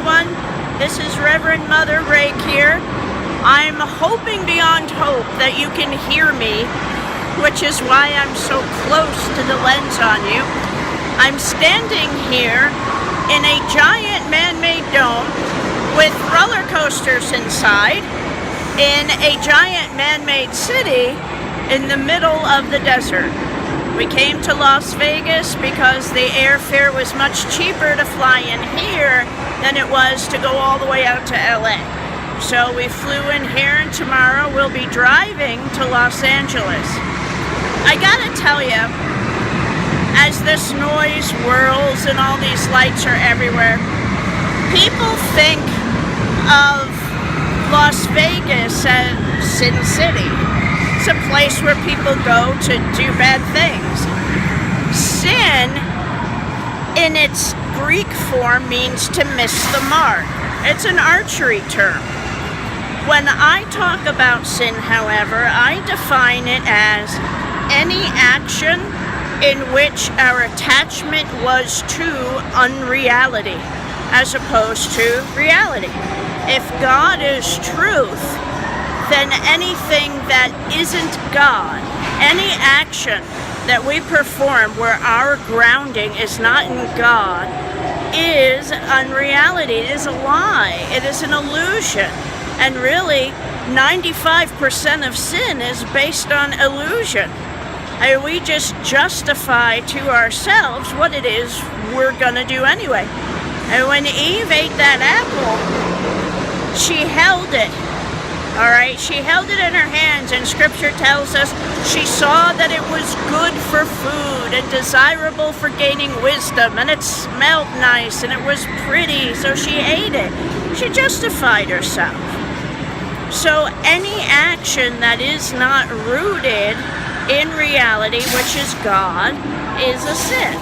everyone. This is Reverend Mother Rake here. I'm hoping beyond hope that you can hear me, which is why I'm so close to the lens on you. I'm standing here in a giant man-made dome with roller coasters inside in a giant man-made city in the middle of the desert. We came to Las Vegas because the airfare was much cheaper to fly in here than it was to go all the way out to LA. So we flew in here, and tomorrow we'll be driving to Los Angeles. I gotta tell you, as this noise whirls and all these lights are everywhere, people think of Las Vegas as Sin City. It's a place where people go to do bad things. Sin, in its Greek form, means to miss the mark. It's an archery term. When I talk about sin, however, I define it as any action in which our attachment was to unreality as opposed to reality. If God is truth, then anything that isn't God, any action that we perform where our grounding is not in God, is unreality. It is a lie. It is an illusion. And really, 95% of sin is based on illusion. And we just justify to ourselves what it is we're going to do anyway. And when Eve ate that apple, she held it. All right, she held it in her hands, and Scripture tells us she saw that it was good for food and desirable for gaining wisdom, and it smelled nice, and it was pretty, so she ate it. She justified herself. So any action that is not rooted in reality, which is God, is a sin.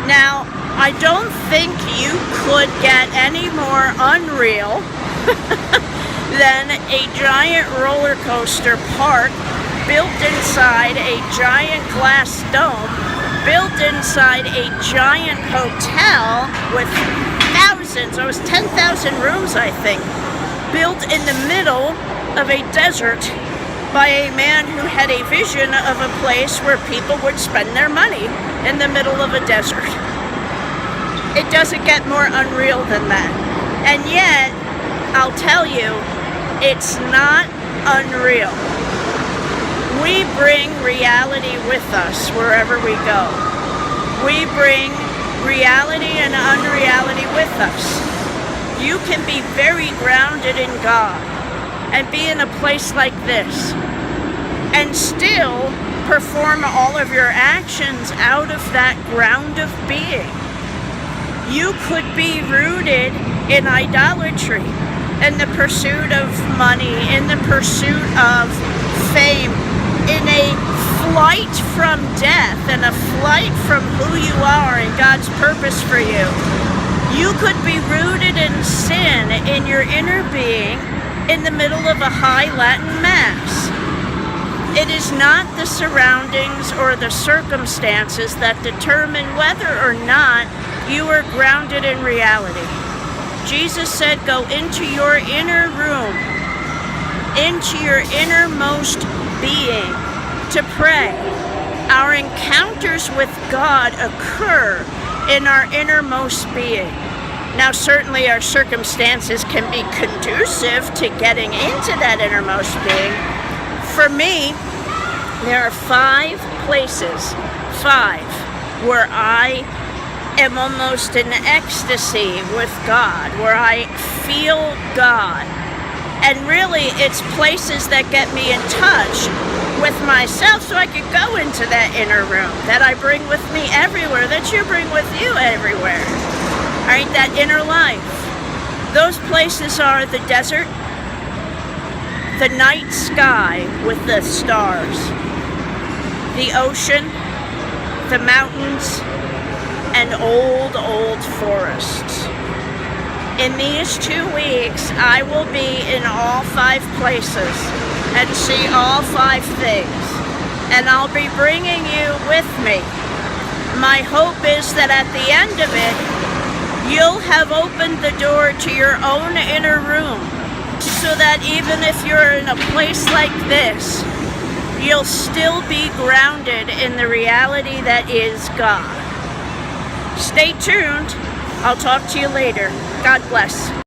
Now, I don't think you could get any more unreal than a giant roller coaster park built inside a giant glass dome, built inside a giant hotel with thousands, it was 10,000 rooms, I think, built in the middle of a desert by a man who had a vision of a place where people would spend their money in the middle of a desert. It doesn't get more unreal than that. And yet, I'll tell you, it's not unreal. We bring reality with us wherever we go. We bring reality and unreality with us. You can be very grounded in God and be in a place like this and still perform all of your actions out of that ground of being. You could be rooted in idolatry, in the pursuit of money, in the pursuit of fame, in a flight from death and a flight from who you are and God's purpose for you. You could be rooted in sin in your inner being in the middle of a high Latin Mass. It is not the surroundings or the circumstances that determine whether or not you are grounded in reality. Jesus said, go into your inner room, into your innermost being to pray. Our encounters with God occur in our innermost being. Now, certainly our circumstances can be conducive to getting into that innermost being. For me, there are 5 places, where I am almost in ecstasy with God, where I feel God. And really, it's places that get me in touch with myself so I could go into that inner room that I bring with me everywhere, that you bring with you everywhere. All right, that inner life. Those places are the desert, the night sky with the stars, the ocean, the mountains, and old forests. In these 2 weeks, I will be in all 5 places and see all 5 things. And I'll be bringing you with me. My hope is that at the end of it, you'll have opened the door to your own inner room, so that even if you're in a place like this, you'll still be grounded in the reality that is God. Stay tuned. I'll talk to you later. God bless.